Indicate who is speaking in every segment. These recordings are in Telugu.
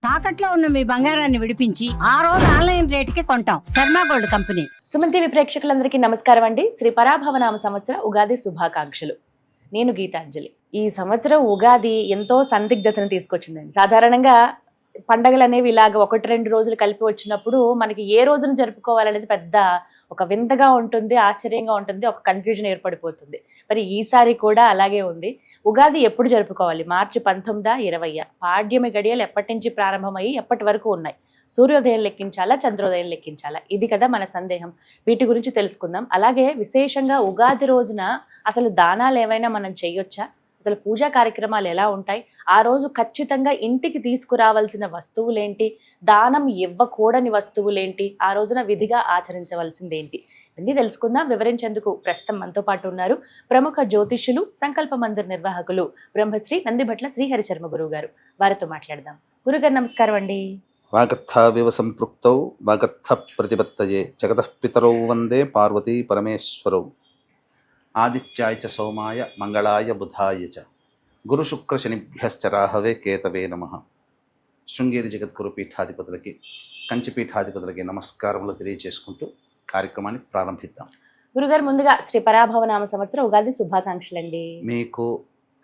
Speaker 1: తాకట్లో ఉన్న మీ బంగారాన్ని విడిపించి ఆ రోజు ఆన్లైన్ రేటుకి కొంటాం. Sharma gold company.
Speaker 2: Suman TV ప్రేక్షకులందరికీ నమస్కారం అండి. శ్రీ పరాభవనామ సంవత్సర ఉగాది శుభాకాంక్షలు. నేను గీతాంజలి. ఈ సంవత్సరం ఉగాది ఎంతో సందిగ్ధతను తీసుకొచ్చిందండి. సాధారణంగా పండగలు అనేవి ఇలాగ 1-2 రోజులు కలిపి వచ్చినప్పుడు మనకి ఏ రోజున జరుపుకోవాలనేది పెద్ద ఒక వింతగా ఉంటుంది, ఆశ్చర్యంగా ఉంటుంది, ఒక కన్ఫ్యూజన్ ఏర్పడిపోతుంది. మరి ఈసారి కూడా అలాగే ఉంది. ఉగాది ఎప్పుడు జరుపుకోవాలి? మార్చి 19, 20. పాడ్యమి గడియలు ఎప్పటి నుంచి ప్రారంభమయ్యి ఎప్పటి వరకు ఉన్నాయి? సూర్యోదయం లెక్కించాలా, చంద్రోదయం లెక్కించాలా? ఇది కదా మన సందేహం. వీటి గురించి తెలుసుకుందాం. అలాగే విశేషంగా ఉగాది రోజున అసలు దానాలు ఏమైనా మనం చేయొచ్చా? అసలు పూజా కార్యక్రమాలు ఎలా ఉంటాయి? ఆ రోజు ఖచ్చితంగా ఇంటికి తీసుకురావాల్సిన వస్తువులేంటి? దానం ఇవ్వకూడని వస్తువులేంటి? ఆ రోజున విధిగా ఆచరించవలసిందేంటి? ఇవన్నీ తెలుసుకుందాం. వివరించేందుకు ప్రస్తుతం మనతో పాటు ఉన్నారు ప్రముఖ జ్యోతిష్యులు, సంకల్ప మందిర్ నిర్వాహకులు బ్రహ్మశ్రీ నందిభట్ల శ్రీహరి శర్మ గురువు గారు. వారితో మాట్లాడదాం. గురుగారు నమస్కారం అండి.
Speaker 3: వాగర్థావివ సంపృక్తౌ వాగర్థ ప్రతిపత్తయే జగతః పితరౌ వందే పార్వతీ పరమేశ్వరౌ. ఆదిత్యాయ చ సోమాయ మంగళాయ బుధాయ చ గురుశుక్ర శనిభ్యశ్చ రాహవే కేతవే నమః. శృంగేరి జగద్గురు పీఠాధిపతులకి, కంచి పీఠాధిపతులకి నమస్కారములు తెలియజేసుకుంటూ కార్యక్రమాన్ని ప్రారంభిద్దాం.
Speaker 2: గురుగారు, ముందుగా శ్రీ పరాభవనామ సంవత్సర ఉగాది శుభాకాంక్షలండి. మీకు,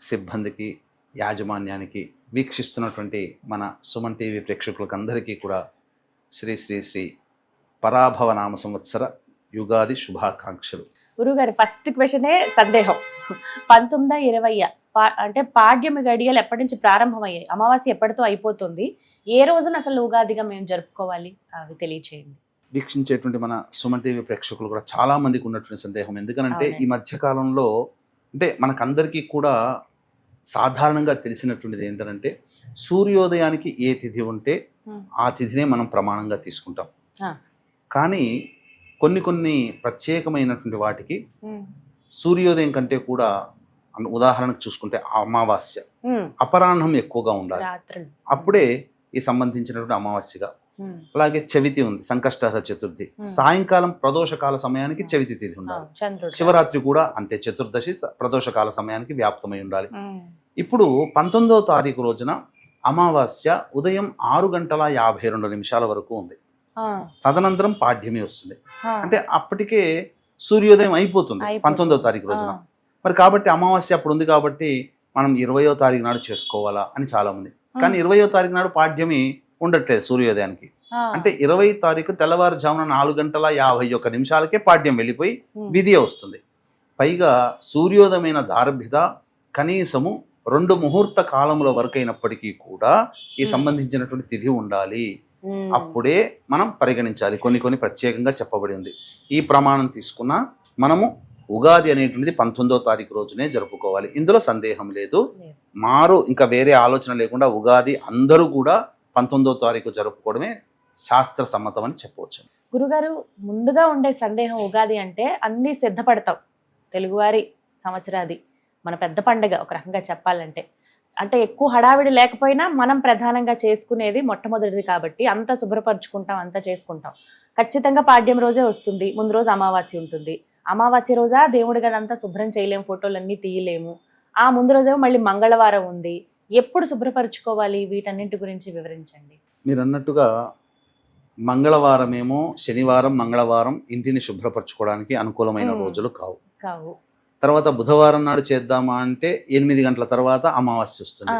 Speaker 3: సిబ్బందికి, యాజమాన్యానికి, వీక్షిస్తున్నటువంటి మన సుమన్ టీవీ ప్రేక్షకులకు అందరికీ కూడా శ్రీ శ్రీ శ్రీ పరాభవనామ సంవత్సర యుగాది శుభాకాంక్షలు.
Speaker 2: గురుగారు, ఫస్ట్ క్వశ్చనే సందేహం. 19, 20 అంటే పాడ్యమి గడియలు ఎప్పటి నుంచి ప్రారంభమయ్యాయి? అమావాస్య ఎప్పటితో అయిపోతుంది? ఏ రోజున అసలు ఉగాదిగా మేము జరుపుకోవాలి? అవి తెలియచేయండి.
Speaker 3: వీక్షించేటువంటి మన సుమన్ టీవీ ప్రేక్షకులు కూడా చాలా మందికి ఉన్నటువంటి సందేహం. ఎందుకనంటే ఈ మధ్య కాలంలో అంటే మనకందరికీ కూడా సాధారణంగా తెలిసినటువంటిది ఏంటంటే సూర్యోదయానికి ఏ తిథి ఉంటే ఆ తిథినే మనం ప్రమాణంగా తీసుకుంటాం. కానీ కొన్ని ప్రత్యేకమైనటువంటి వాటికి సూర్యోదయం కంటే కూడా, ఉదాహరణకు చూసుకుంటే అమావాస్య అపరాహ్నం ఎక్కువగా ఉండాలి, అప్పుడే ఈ సంబంధించినటువంటి అమావాస్యగా. అలాగే చవితి ఉంది, సంకష్టహర చతుర్థి, సాయంకాలం ప్రదోషకాల సమయానికి చవితి తిథి ఉండాలి. శివరాత్రి కూడా అంతే, చతుర్దశి ప్రదోషకాల సమయానికి వ్యాప్తమై ఉండాలి. ఇప్పుడు 19వ తారీఖు రోజున అమావాస్య ఉదయం 6:52 వరకు ఉంది. తదనంతరం పాడ్యమి వస్తుంది. అంటే అప్పటికే సూర్యోదయం అయిపోతుంది 19వ తారీఖు రోజున. మరి కాబట్టి అమావాస్య అప్పుడు ఉంది కాబట్టి మనం 20వ తారీఖు నాడు చేసుకోవాలా అని చాలా మంది. కానీ 20వ తారీఖు నాడు పాడ్యమి ఉండట్లేదు సూర్యోదయానికి. అంటే 20వ తారీఖు తెల్లవారుజామున 4:51 పాడ్యం వెళ్ళిపోయి విధియ వస్తుంది. పైగా సూర్యోదయమైన దారభ్యత కనీసము 2 ముహూర్త కాలముల వరకు అయినప్పటికీ కూడా ఈ సంబంధించినటువంటి తిథి ఉండాలి. అప్పుడే మనం పరిగణించాలి. కొన్ని ప్రత్యేకంగా చెప్పబడి ఉంది. ఈ ప్రమాణం తీసుకున్న మనము ఉగాది అనేటువంటిది 19వ తారీఖు రోజునే జరుపుకోవాలి. ఇందులో సందేహం లేదు. ఇంకా వేరే ఆలోచన లేకుండా ఉగాది అందరూ కూడా 19వ తారీఖు జరుపుకోవడమే శాస్త్ర సమ్మతం అని చెప్పవచ్చు.
Speaker 2: గురుగారు, ముందుగా ఉండే సందేహం, ఉగాది అంటే అన్నీ సిద్ధపడతాం. తెలుగువారి సంవత్సరాది మన పెద్ద పండుగ ఒక రకంగా చెప్పాలంటే. అంటే ఎక్కువ హడావిడి లేకపోయినా మనం ప్రధానంగా చేసుకునేది మొట్టమొదటిది కాబట్టి అంతా శుభ్రపరచుకుంటాం, అంతా చేసుకుంటాం. ఖచ్చితంగా పాడ్యం రోజే వస్తుంది. ముందు రోజు అమావాస్య ఉంటుంది. అమావాస్య రోజా దేవుడి గదంతా శుభ్రం చేయలేము, ఫోటోలన్నీ తీయలేము. ఆ ముందు రోజేమో మళ్ళీ మంగళవారం ఉంది. ఎప్పుడు శుభ్రపరచుకోవాలి? వీటన్నింటి గురించి వివరించండి.
Speaker 3: మీరు అన్నట్టుగా మంగళవారమేమో, శనివారం, మంగళవారం ఇంటిని శుభ్రపరచుకోవడానికి అనుకూలమైన రోజులు కావు. తర్వాత బుధవారం నాడు చేద్దామా అంటే 8 గంటల తర్వాత అమావాస్య వస్తుంది.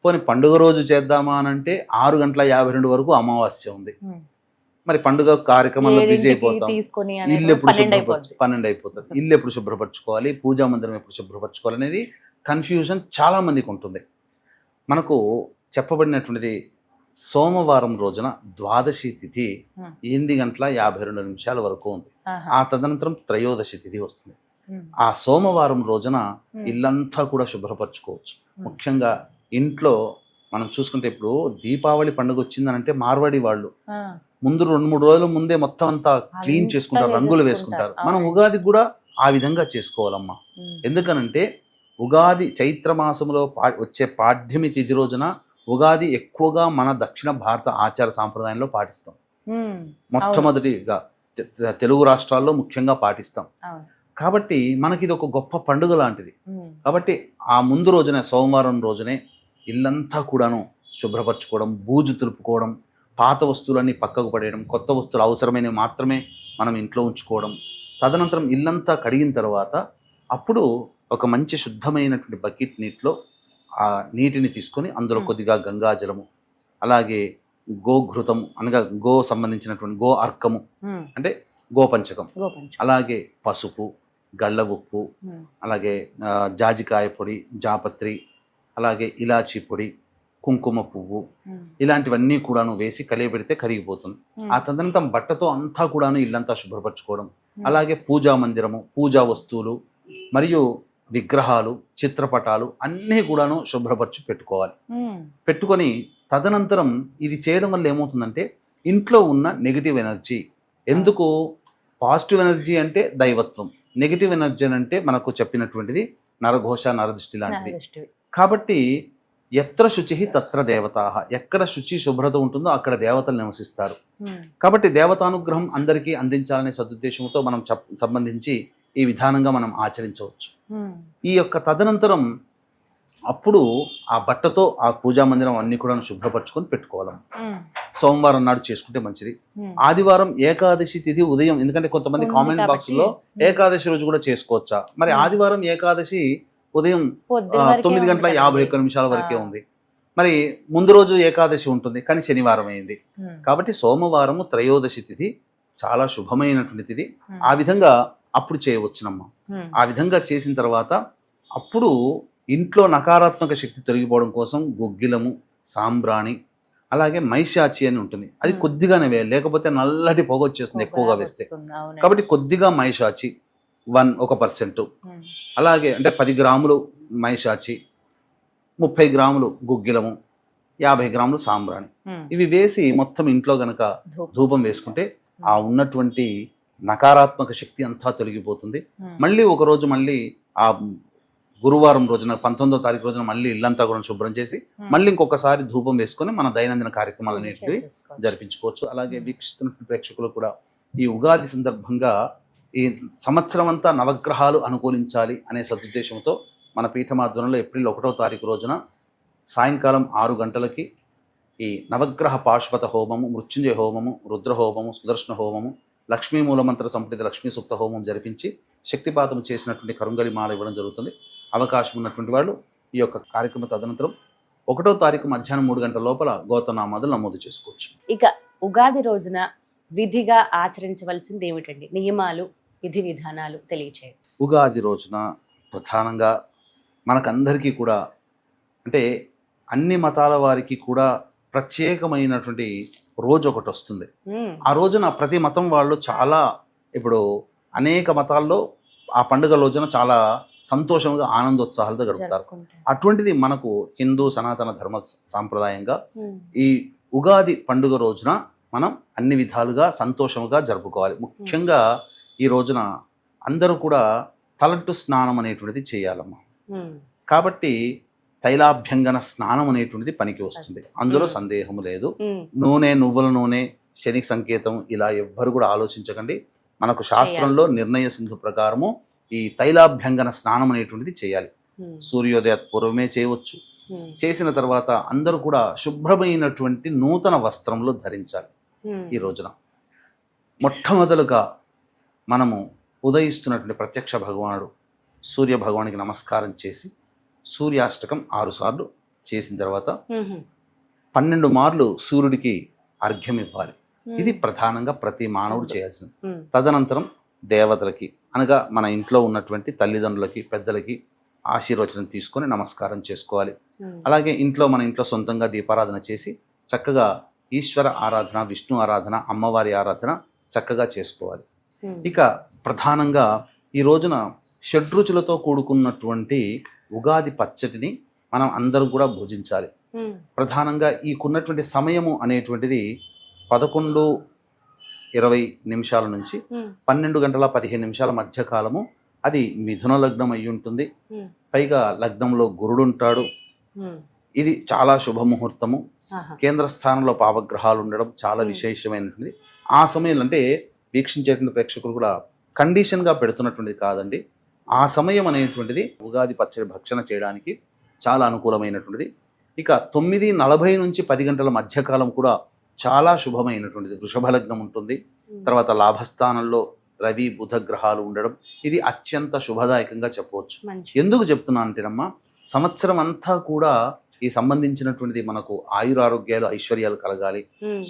Speaker 3: పోనీ పండుగ రోజు చేద్దామా అనంటే 6:52 వరకు అమావాస్య ఉంది. మరి పండుగ కార్యక్రమాల్లో బిజీ అయిపోతాం. ఇల్లు ఎప్పుడు 12 అయిపోతుంది. ఇల్లు ఎప్పుడు శుభ్రపరచుకోవాలి, పూజా మందిరం ఎప్పుడు శుభ్రపరచుకోవాలి అనేది కన్ఫ్యూజన్ చాలా మందికి ఉంటుంది. మనకు చెప్పబడినటువంటిది సోమవారం రోజున ద్వాదశి తిథి 8:52 వరకు ఉంది. ఆ తదనంతరం త్రయోదశి తిథి వస్తుంది. ఆ సోమవారం రోజున ఇల్లంతా కూడా శుభ్రపరచుకోవచ్చు. ముఖ్యంగా ఇంట్లో మనం చూసుకుంటే ఇప్పుడు దీపావళి పండుగ వచ్చిందనంటే మార్వాడి వాళ్ళు ముందు 2-3 రోజుల ముందే మొత్తం అంతా క్లీన్ చేసుకుంటారు, రంగులు వేసుకుంటారు. మనం ఉగాది కూడా ఆ విధంగా చేసుకోవాలమ్మా. ఎందుకనంటే ఉగాది చైత్ర మాసంలో వచ్చే పాడ్యమి తిథి రోజున ఉగాది ఎక్కువగా మన దక్షిణ భారత ఆచార సాంప్రదాయంలో పాటిస్తాం. మొట్టమొదటిగా తెలుగు రాష్ట్రాల్లో ముఖ్యంగా పాటిస్తాం. కాబట్టి మనకి ఇది ఒక గొప్ప పండుగ లాంటిది. కాబట్టి ఆ ముందు రోజునే, సోమవారం రోజునే ఇల్లంతా కూడాను శుభ్రపరచుకోవడం, బూజు తులుపుకోవడం, పాత వస్తువులన్నీ పక్కకు పడేయడం, కొత్త వస్తువులు అవసరమైనవి మాత్రమే మనం ఇంట్లో ఉంచుకోవడం. తదనంతరం ఇల్లంతా కడిగిన తర్వాత అప్పుడు ఒక మంచి శుద్ధమైనటువంటి బకెట్ నీటిలో ఆ నీటిని తీసుకొని అందులో కొద్దిగా గంగాజలము, అలాగే గోఘృతం అనగా గో సంబంధించినటువంటి గో అర్కము అంటే గోపంచకం, అలాగే పసుపు, గళ్ళ ఉప్పు, అలాగే జాజికాయ పొడి, జాపత్రి, అలాగే ఇలాచీ పొడి, కుంకుమ పువ్వు, ఇలాంటివన్నీ కూడాను వేసి కలియబెడితే కరిగిపోతుంది. ఆ తదనంతరం బట్టతో అంతా కూడాను ఇల్లంతా శుభ్రపరచుకోవడం, అలాగే పూజా మందిరము, పూజా వస్తువులు మరియు విగ్రహాలు, చిత్రపటాలు అన్నీ కూడాను శుభ్రపరచి పెట్టుకొని తదనంతరం ఇది చేయడం వల్ల ఏమవుతుందంటే ఇంట్లో ఉన్న నెగిటివ్ ఎనర్జీ, ఎందుకు పాజిటివ్ ఎనర్జీ అంటే దైవత్వం, నెగిటివ్ ఎనర్జీ అంటే మనకు చెప్పినటువంటిది నరఘోష, నరదృష్టి లాంటివి. కాబట్టి ఎత్ర శుచి తత్ర దేవతాః, ఎక్కడ శుచి శుభ్రత ఉంటుందో అక్కడ దేవతలు నివసిస్తారు. కాబట్టి దేవతానుగ్రహం అందరికీ అందించాలనే సదుద్దేశంతో మనం సంబంధించి ఈ విధానంగా మనం ఆచరించవచ్చు. ఈ యొక్క తదనంతరం అప్పుడు ఆ బట్టతో ఆ పూజా మందిరం అన్ని కూడా శుభ్రపరచుకొని పెట్టుకోవాలి. సోమవారం నాడు చేసుకుంటే మంచిది. ఆదివారం ఏకాదశి తిథి ఉదయం, ఎందుకంటే కొంతమంది కామెంట్ బాక్స్ లో ఏకాదశి రోజు కూడా చేసుకోవచ్చా, మరి ఆదివారం ఏకాదశి ఉదయం 9:51 వరకే ఉంది, మరి ముందు రోజు ఏకాదశి ఉంటుంది కానీ శనివారం అయింది. కాబట్టి సోమవారము త్రయోదశి తిథి చాలా శుభమైనటువంటి తిథి. ఆ విధంగా అప్పుడు చేయవచ్చునమ్మా. ఆ విధంగా చేసిన తర్వాత అప్పుడు ఇంట్లో నకారాత్మక శక్తి తొలగిపోవడం కోసం గుగ్గిలము, సాంబ్రాణి, అలాగే మైషాచి అని ఉంటుంది, అది కొద్దిగానే వేయాలి, లేకపోతే నల్లటి పొగ వచ్చేస్తుంది ఎక్కువగా వేస్తే. కాబట్టి కొద్దిగా మైషాచి 1%, అలాగే అంటే 10 గ్రాములు మైషాచి, 30 గ్రాములు గుగ్గిలము, 50 గ్రాములు సాంబ్రాణి, ఇవి వేసి మొత్తం ఇంట్లో గనక ధూపం వేసుకుంటే ఆ ఉన్నటువంటి నకారాత్మక శక్తి అంతా తొలగిపోతుంది. మళ్ళీ ఒకరోజు మళ్ళీ ఆ గురువారం రోజున 19వ తారీఖు రోజున మళ్ళీ ఇల్లంతా కూడా శుభ్రం చేసి మళ్ళీ ఇంకొకసారి ధూపం వేసుకొని మన దైనందిన కార్యక్రమాలు అనేటివి జరిపించుకోవచ్చు. అలాగే వీక్షిస్తున్న ప్రేక్షకులు కూడా ఈ ఉగాది సందర్భంగా ఈ సంవత్సరం అంతా నవగ్రహాలు అనుకూలించాలి అనే సదుద్దేశంతో మన పీఠమాధ్వర్యంలో ఏప్రిల్ 1వ తారీఖు రోజున సాయంకాలం 6 గంటలకి ఈ నవగ్రహ పాశుపత హోమము, మృత్యుంజయ హోమము, రుద్ర హోమము, సుదర్శన హోమము, లక్ష్మీ మూలమంత్ర సంప్రీత లక్ష్మీ సూక్త హోమం జరిపించి శక్తిపాతం చేసినటువంటి కరుంగలి మాల ఇవ్వడం జరుగుతుంది. అవకాశం ఉన్నటువంటి వాళ్ళు ఈ యొక్క కార్యక్రమం తదనంతరం 1వ తారీఖు మధ్యాహ్నం 3 గంటల లోపల గోత్రనామాదులు నమోదు చేసుకోవచ్చు.
Speaker 2: ఇక ఉగాది రోజున విధిగా ఆచరించవలసింది ఏమిటండి? నియమాలు, విధి విధానాలు తెలియచేయండి.
Speaker 3: ఉగాది రోజున ప్రధానంగా మనకందరికీ కూడా అంటే అన్ని మతాల వారికి కూడా ప్రత్యేకమైనటువంటి రోజు ఒకటి వస్తుంది. ఆ రోజున ప్రతి మతం వాళ్ళు చాలా, ఇప్పుడు అనేక మతాల్లో ఆ పండుగ రోజున చాలా సంతోషంగా ఆనందోత్సాహాలతో గడుపుతారు. అటువంటిది మనకు హిందూ సనాతన ధర్మ సాంప్రదాయంగా ఈ ఉగాది పండుగ రోజున మనం అన్ని విధాలుగా సంతోషంగా జరుపుకోవాలి. ముఖ్యంగా ఈ రోజున అందరూ కూడా తలంటు స్నానం అనేటువంటిది చేయాలమ్మా. కాబట్టి తైలాభ్యంగన స్నానం అనేటువంటిది పనికి వస్తుంది, అందులో సందేహం లేదు. నూనె, నువ్వుల నూనె, శని సంకేతం ఇలా ఎవ్వరు కూడా ఆలోచించకండి. మనకు శాస్త్రంలో నిర్ణయ సింధు ప్రకారము ఈ తైలాభ్యంగన స్నానం అనేటువంటిది చేయాలి. సూర్యోదయ పూర్వమే చేయవచ్చు. చేసిన తర్వాత అందరూ కూడా శుభ్రమైనటువంటి నూతన వస్త్రంలో ధరించాలి. ఈ రోజున మొట్టమొదలుగా మనము ఉదయిస్తున్నటువంటి ప్రత్యక్ష భగవానుడు సూర్య భగవానికి నమస్కారం చేసి సూర్యాష్టకం 6 సార్లు చేసిన తర్వాత 12 మార్లు సూర్యుడికి అర్ఘ్యం ఇవ్వాలి. ఇది ప్రధానంగా ప్రతి మానవుడు చేయాల్సింది. తదనంతరం దేవతలకి అనగా మన ఇంట్లో ఉన్నటువంటి తల్లిదండ్రులకి, పెద్దలకి ఆశీర్వచనం తీసుకొని నమస్కారం చేసుకోవాలి. అలాగే మన ఇంట్లో సొంతంగా దీపారాధన చేసి చక్కగా ఈశ్వర ఆరాధన, విష్ణు ఆరాధన, అమ్మవారి ఆరాధన చక్కగా చేసుకోవాలి. ఇక ప్రధానంగా ఈ రోజున షడ్రుచులతో కూడుకున్నటువంటి ఉగాది పచ్చడిని మనం అందరం కూడా భుజించాలి. ప్రధానంగా ఈకున్నటువంటి సమయము అనేటువంటిది 11:20 నుంచి 12:15 మధ్య కాలము. అది మిథున లగ్నం అయి ఉంటుంది. పైగా లగ్నంలో గురుడు ఉంటాడు. ఇది చాలా శుభముహూర్తము. కేంద్ర స్థానంలో పావగ్రహాలు ఉండడం చాలా విశేషమైనటువంటి. ఆ సమయంలో అంటే వీక్షించేటువంటి ప్రేక్షకులు కూడా కండిషన్గా పెడుతున్నటువంటిది కాదండి. ఆ సమయం అనేటువంటిది ఉగాది పచ్చడి భక్షణ చేయడానికి చాలా అనుకూలమైనటువంటిది. ఇక 9:40 నుంచి 10 గంటల మధ్యకాలం కూడా చాలా శుభమైనటువంటిది. వృషభ లగ్నం ఉంటుంది. తర్వాత లాభస్థానంలో రవి బుధ గ్రహాలు ఉండడం ఇది అత్యంత శుభదాయకంగా చెప్పవచ్చు. ఎందుకు చెప్తున్నా అంటేనమ్మా, సంవత్సరం అంతా కూడా ఈ సంబంధించినటువంటిది మనకు ఆయురారోగ్యాలు ఐశ్వర్యాలు కలగాలి,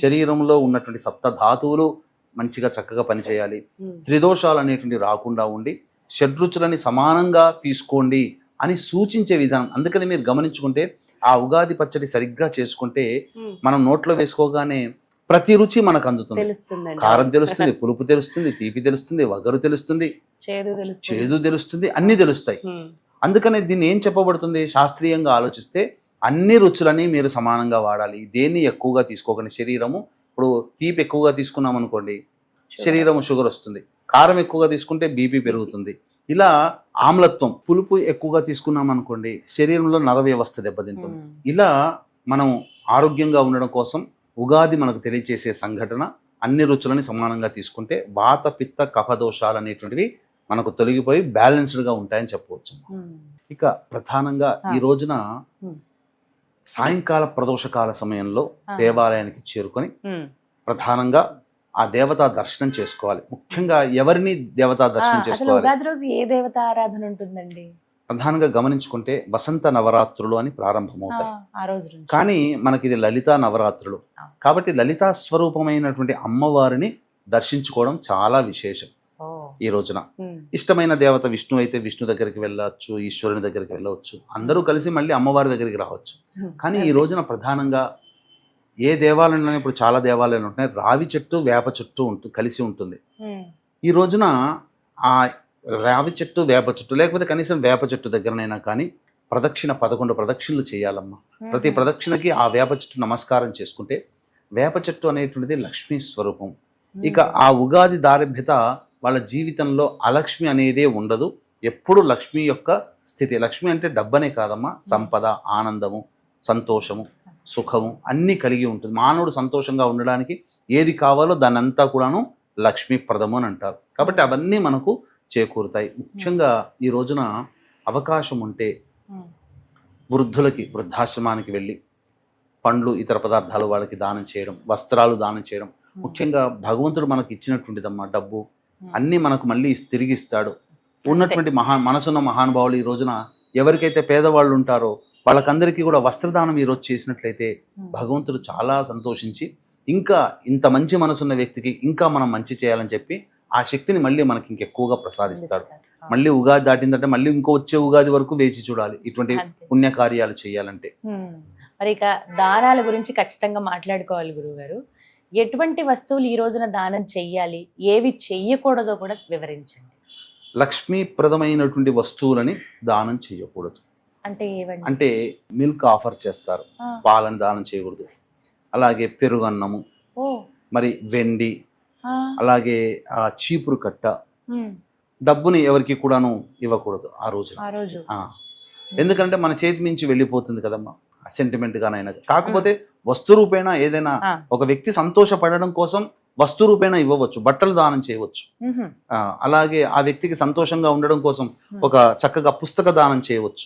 Speaker 3: శరీరంలో ఉన్నటువంటి సప్త ధాతువులు మంచిగా చక్కగా పనిచేయాలి, త్రిదోషాలు అనేటువంటి రాకుండా ఉండి షడ్రుచులని సమానంగా తీసుకోండి అని సూచించే విధానం. అందుకని మీరు గమనించుకుంటే ఆ ఉగాది పచ్చడి సరిగ్గా చేసుకుంటే మనం నోట్లో వేసుకోగానే ప్రతి రుచి మనకు అందుతుంది. కారం తెలుస్తుంది, పులుపు తెలుస్తుంది, తీపి తెలుస్తుంది, వగరు తెలుస్తుంది, చేదు తెలుస్తుంది, అన్ని తెలుస్తాయి. అందుకనే దీన్ని ఏం చెప్పబడుతుంది, శాస్త్రీయంగా ఆలోచిస్తే అన్ని రుచులని మీరు సమానంగా వాడాలి. దేన్ని ఎక్కువగా తీసుకోకండి. శరీరము ఇప్పుడు తీపి ఎక్కువగా తీసుకున్నాం అనుకోండి శరీరం షుగర్ వస్తుంది, కారం ఎక్కువగా తీసుకుంటే బీపీ పెరుగుతుంది, ఇలా ఆమ్లత్వం పులుపు ఎక్కువగా తీసుకున్నాం అనుకోండి శరీరంలో నర వ్యవస్థ దెబ్బతింటుంది. ఇలా మనం ఆరోగ్యంగా ఉండడం కోసం ఉగాది మనకు తెలియచేసే సంఘటన అన్ని రుచులని సమానంగా తీసుకుంటే వాత పిత్త కఫ దోషాలు అనేటువంటివి మనకు తొలగిపోయి బ్యాలెన్స్డ్గా ఉంటాయని చెప్పవచ్చు. ఇక ప్రధానంగా ఈ రోజున సాయంకాల ప్రదోషకాల సమయంలో దేవాలయానికి చేరుకొని ప్రధానంగా ఆ దేవతా దర్శనం చేసుకోవాలి. ముఖ్యంగా ఎవరిని దేవతా దర్శనం చేసుకోవాలి?
Speaker 2: ఏ దేవత ఆరాధన ఉంటుందండి?
Speaker 3: ప్రధానంగా గమనించుకుంటే వసంత నవరాత్రులు అని ప్రారంభమవుతాయి. కానీ మనకి ఇది లలితా నవరాత్రులు కాబట్టి లలితా స్వరూపమైనటువంటి అమ్మవారిని దర్శించుకోవడం చాలా విశేషం. ఈ రోజున ఇష్టమైన దేవత విష్ణు అయితే విష్ణు దగ్గరికి వెళ్ళవచ్చు, ఈశ్వరుని దగ్గరికి వెళ్ళవచ్చు, అందరూ కలిసి మళ్ళీ అమ్మవారి దగ్గరికి రావచ్చు. కానీ ఈ రోజున ప్రధానంగా ఏ దేవాలయంలో ఇప్పుడు చాలా దేవాలయాలు ఉంటున్నాయి, రావి చెట్టు వేప చెట్టు కలిసి ఉంటుంది. ఈ రోజున ఆ రావి చెట్టు వేప చెట్టు లేకపోతే కనీసం వేప చెట్టు దగ్గరనైనా కానీ ప్రదక్షిణ 11 ప్రదక్షిణలు చేయాలమ్మా. ప్రతి ప్రదక్షిణకి ఆ వేప చెట్టు నమస్కారం చేసుకుంటే వేప చెట్టు అనేటువంటిది లక్ష్మీ స్వరూపం. ఇక ఆ ఉగాది దారిభ్యత వాళ్ళ జీవితంలో అలక్ష్మి అనేదే ఉండదు. ఎప్పుడు లక్ష్మి యొక్క స్థితి. లక్ష్మి అంటే డబ్బనే కాదమ్మా, సంపద, ఆనందము, సంతోషము, సుఖము అన్నీ కలిగి ఉంటుంది. మానవుడు సంతోషంగా ఉండడానికి ఏది కావాలో దాన్ని అంతా కూడాను లక్ష్మీప్రదము అని అంటారు. కాబట్టి అవన్నీ మనకు చేకూరుతాయి. ముఖ్యంగా ఈ రోజున అవకాశం ఉంటే వృద్ధులకి వృద్ధాశ్రమానికి వెళ్ళి పండ్లు ఇతర పదార్థాలు వాళ్ళకి దానం చేయడం, వస్త్రాలు దానం చేయడం. ముఖ్యంగా భగవంతుడు మనకి ఇచ్చినటువంటిదమ్మా డబ్బు అన్నీ మనకు మళ్ళీ తిరిగి ఇస్తాడు. ఉన్నటువంటి మనసున్న మహానుభావులు ఈ రోజున ఎవరికైతే పేదవాళ్ళు ఉంటారో వాళ్ళకందరికీ కూడా వస్త్రదానం ఈరోజు చేసినట్లయితే భగవంతుడు చాలా సంతోషించి ఇంకా ఇంత మంచి మనసున్న వ్యక్తికి ఇంకా మనం మంచి చేయాలని చెప్పి ఆ శక్తిని మళ్ళీ మనకి ఇంకెక్కువగా ప్రసాదిస్తాడు. మళ్ళీ ఉగాది దాటిందంటే మళ్ళీ ఇంకో వచ్చే ఉగాది వరకు వేచి చూడాలి ఇటువంటి పుణ్యకార్యాలు చేయాలంటే.
Speaker 2: మరి ఇక దానాల గురించి ఖచ్చితంగా మాట్లాడుకోవాలి గురువుగారు. ఎటువంటి వస్తువులు ఈ రోజున దానం చెయ్యాలి, ఏవి చెయ్యకూడదో కూడా వివరించండి.
Speaker 3: లక్ష్మీప్రదమైనటువంటి వస్తువులని దానం చేయకూడదు.
Speaker 2: అంటే ఏవండి?
Speaker 3: అంటే మిల్క్ ఆఫర్ చేస్తారు, పాలను దానం చేయకూడదు. అలాగే పెరుగన్నము, మరి వెండి, అలాగే చీపురు కట్ట, డబ్బుని ఎవరికి కూడాను ఇవ్వకూడదు ఆ రోజు. ఎందుకంటే మన చేతి మించి వెళ్ళిపోతుంది కదమ్మా, సెంటిమెంట్ గానైనా. కాకపోతే వస్తు రూపేణ ఏదైనా ఒక వ్యక్తి సంతోషపడడం కోసం వస్తు రూపేణ ఇవ్వవచ్చు, బట్టలు దానం చేయవచ్చు. అలాగే ఆ వ్యక్తికి సంతోషంగా ఉండడం కోసం ఒక చక్కగా పుస్తక దానం చేయవచ్చు,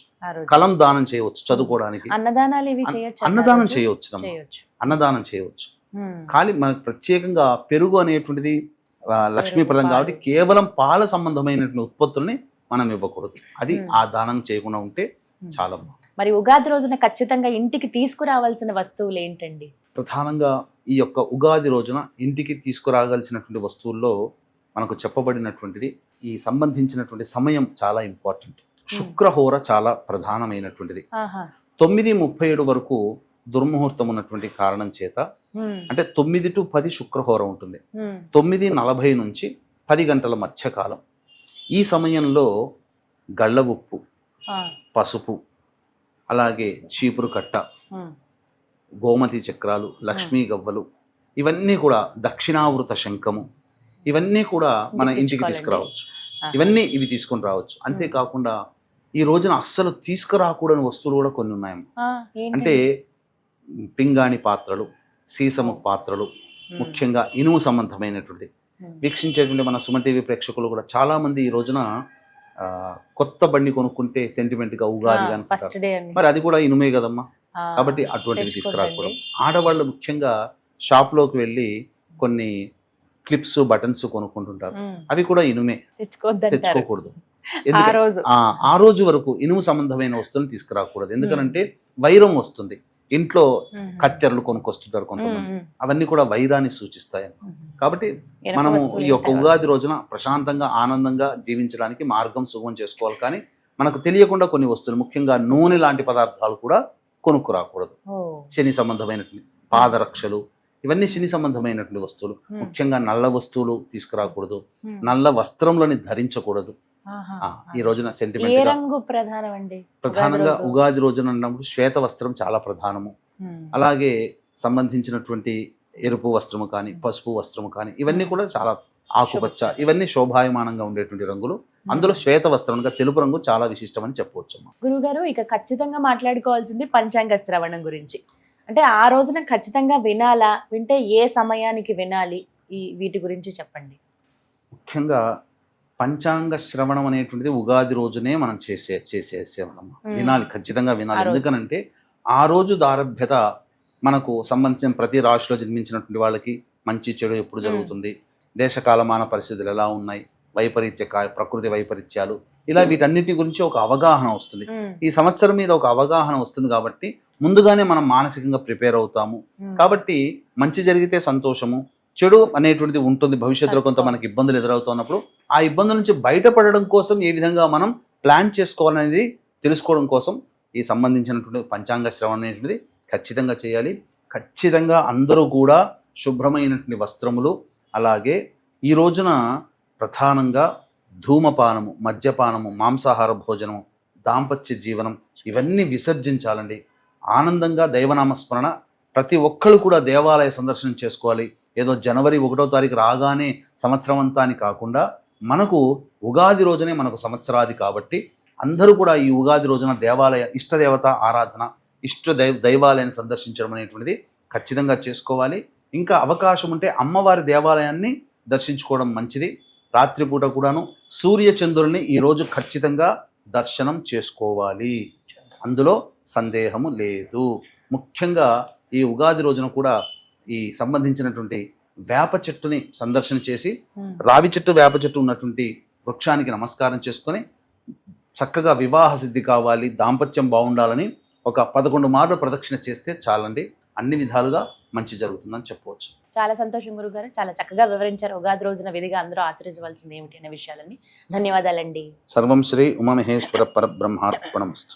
Speaker 3: కలం దానం చేయవచ్చు చదువుకోవడానికి. అన్నదానం చేయవచ్చు, అన్నదానం చేయవచ్చు. కానీ మనకు ప్రత్యేకంగా పెరుగు అనేటువంటిది లక్ష్మీప్రదం కాబట్టి కేవలం పాల సంబంధమైనటువంటి ఉత్పత్తుల్ని మనం ఇవ్వకూడదు. అది ఆ దానం చేయకుండా ఉంటే చాలా.
Speaker 2: మరి ఉగాది రోజున ఖచ్చితంగా ఇంటికి తీసుకురావాల్సిన వస్తువులు ఏంటండి?
Speaker 3: ప్రధానంగా ఈ యొక్క ఉగాది రోజున ఇంటికి తీసుకురాగాల్సినటువంటి వస్తువుల్లో మనకు చెప్పబడినటువంటిది ఈ సంబంధించినటువంటి సమయం చాలా ఇంపార్టెంట్. శుక్రహోర చాలా ప్రధానమైనటువంటిది. 9:37 వరకు దుర్ముహూర్తం ఉన్నటువంటి కారణం చేత, అంటే 9 to 10 శుక్రహోర ఉంటుంది. 9:40 నుంచి 10 గంటల మధ్యకాలం. ఈ సమయంలో గళ్ళ ఉప్పు, పసుపు, అలాగే చీపురు కట్ట, గోమతి చక్రాలు, లక్ష్మీ గవ్వలు, ఇవన్నీ కూడా దక్షిణావృత శంఖము, ఇవన్నీ కూడా మన ఇంటికి తీసుకురావచ్చు. ఇవి తీసుకొని రావచ్చు. అంతేకాకుండా ఈ రోజున అస్సలు తీసుకురాకూడని వస్తువులు కూడా కొన్ని ఉన్నాయి. అంటే పింగాణి పాత్రలు, సీసము పాత్రలు, ముఖ్యంగా ఇనుము సంబంధమైనటువంటిది. వీక్షించేటువంటి మన సుమన్ టీవీ ప్రేక్షకులు కూడా చాలా మంది ఈ రోజున కొత్త బండి కొనుక్కుంటే సెంటిమెంట్ గా ఉగాది అనుకుంటారు. మరి అది కూడా ఇనుమే కదమ్మా. కాబట్టి అటువంటివి తీసుకురాకూడదు. ఆడవాళ్ళు ముఖ్యంగా షాప్లోకి వెళ్ళి కొన్ని క్లిప్స్ బటన్స్ కొనుక్కుంటుంటారు, అవి కూడా ఇనుమే, తెచ్చుకోకూడదు. ఆ రోజు వరకు ఇనుము సంబంధమైన వస్తువులు తీసుకురాకూడదు. ఎందుకంటే వైరం వస్తుంది. ఇంట్లో కత్తెరలు కొనుక్కొస్తుంటారు కొంతమంది, అవన్నీ కూడా వైరాన్ని సూచిస్తాయని. కాబట్టి మనము ఈ యొక్క ఉగాది రోజున ప్రశాంతంగా ఆనందంగా జీవించడానికి మార్గం సుగమం చేసుకోవాలి. కానీ మనకు తెలియకుండా కొన్ని వస్తువులు, ముఖ్యంగా నూనె లాంటి పదార్థాలు కూడా కొనుక్కురాకూడదు. శని సంబంధమైనటువంటి పాదరక్షలు, ఇవన్నీ శని సంబంధమైనటువంటి వస్తువులు. ముఖ్యంగా నల్ల వస్తువులు తీసుకురాకూడదు. నల్ల వస్త్రంలోని ధరించకూడదు. ఈ రోజున సెంటిమెంట్ ప్రధానంగా ఉగాది రోజున అన్నప్పుడు శ్వేత వస్త్రం చాలా ప్రధానము. అలాగే సంబంధించినటువంటి ఎరుపు వస్త్రము కానీ పసుపు వస్త్రము కానీ ఇవన్నీ కూడా చాలా, ఆకుపచ్చ, ఇవన్నీ శోభాయమానంగా ఉండేటువంటి రంగులు. అందులో శ్వేత వస్త్రం, తెలుపు రంగు చాలా విశిష్టమని చెప్పవచ్చు.
Speaker 2: గురుగారు, ఇక ఖచ్చితంగా మాట్లాడుకోవాల్సింది పంచాంగ శ్రవణం గురించి. అంటే ఆ రోజున ఖచ్చితంగా వినాలా, వింటే ఏ సమయానికి వినాలి, వీటి గురించి చెప్పండి.
Speaker 3: ముఖ్యంగా పంచాంగ శ్రవణం అనేటువంటిది ఉగాది రోజునే మనం చేసేసేవాళ్ళం. వినాలి, ఖచ్చితంగా వినాలి. ఎందుకనంటే ఆ రోజు దారభ్యత మనకు సంబంధించిన ప్రతి రాశిలో జన్మించినటువంటి వాళ్ళకి మంచి చెడు ఎప్పుడు జరుగుతుంది, దేశకాలమాన పరిస్థితులు ఎలా ఉన్నాయి, ప్రకృతి వైపరీత్యాలు, ఇలా వీటన్నిటి గురించి ఒక అవగాహన వస్తుంది. ఈ సంవత్సరం మీద ఒక అవగాహన వస్తుంది కాబట్టి ముందుగానే మనం మానసికంగా ప్రిపేర్ అవుతాము. కాబట్టి మంచి జరిగితే సంతోషము, చెడు అనేటువంటిది ఉంటుంది. భవిష్యత్తులో కొంత మనకి ఇబ్బందులు ఎదురవుతున్నప్పుడు ఆ ఇబ్బందుల నుంచి బయటపడడం కోసం ఏ విధంగా మనం ప్లాన్ చేసుకోవాలనేది తెలుసుకోవడం కోసం ఈ సంబంధించినటువంటి పంచాంగ శ్రవణం అనేటువంటిది ఖచ్చితంగా చేయాలి. ఖచ్చితంగా అందరూ కూడా శుభ్రమైనటువంటి వస్త్రములు, అలాగే ఈ రోజున ప్రధానంగా ధూమపానము, మద్యపానము, మాంసాహార భోజనము, దాంపత్య జీవనం ఇవన్నీ విసర్జించాలండి. ఆనందంగా దైవనామస్మరణ, ప్రతి ఒక్కళ్ళు కూడా దేవాలయ సందర్శనం చేసుకోవాలి. ఏదో జనవరి 1వ తారీఖు రాగానే సంవత్సరం అంతా అని కాకుండా మనకు ఉగాది రోజునే మనకు సంవత్సరాది కాబట్టి అందరూ కూడా ఈ ఉగాది రోజున దేవాలయ ఇష్టదేవత ఆరాధన, దైవాలయాన్ని సందర్శించడం అనేటువంటిది ఖచ్చితంగా చేసుకోవాలి. ఇంకా అవకాశం ఉంటే అమ్మవారి దేవాలయాన్ని దర్శించుకోవడం మంచిది. రాత్రిపూట కూడాను సూర్య చంద్రుల్ని ఈరోజు ఖచ్చితంగా దర్శనం చేసుకోవాలి, అందులో సందేహము లేదు. ముఖ్యంగా ఈ ఉగాది రోజున కూడా ఈ సంబంధించినటువంటి వేప చెట్టుని సందర్శన చేసి, రావి చెట్టు వేప చెట్టు ఉన్నటువంటి వృక్షానికి నమస్కారం చేసుకొని చక్కగా వివాహ సిద్ధి కావాలి, దాంపత్యం బాగుండాలని ఒక 11 మార్లు ప్రదక్షిణ చేస్తే చాలండి, అన్ని విధాలుగా మంచి జరుగుతుందని చెప్పవచ్చు.
Speaker 2: చాలా సంతోషం గురుగారు, చాలా చక్కగా వివరించారు. ఉగాది రోజున విధిగా అందరూ ఆచరించవలసింది ఏమిటి అనే విషయాలని. ధన్యవాదాలండి.
Speaker 3: సర్వం శ్రీ ఉమామహేశ్వర పరబ్రహ్మార్పణమస్తు.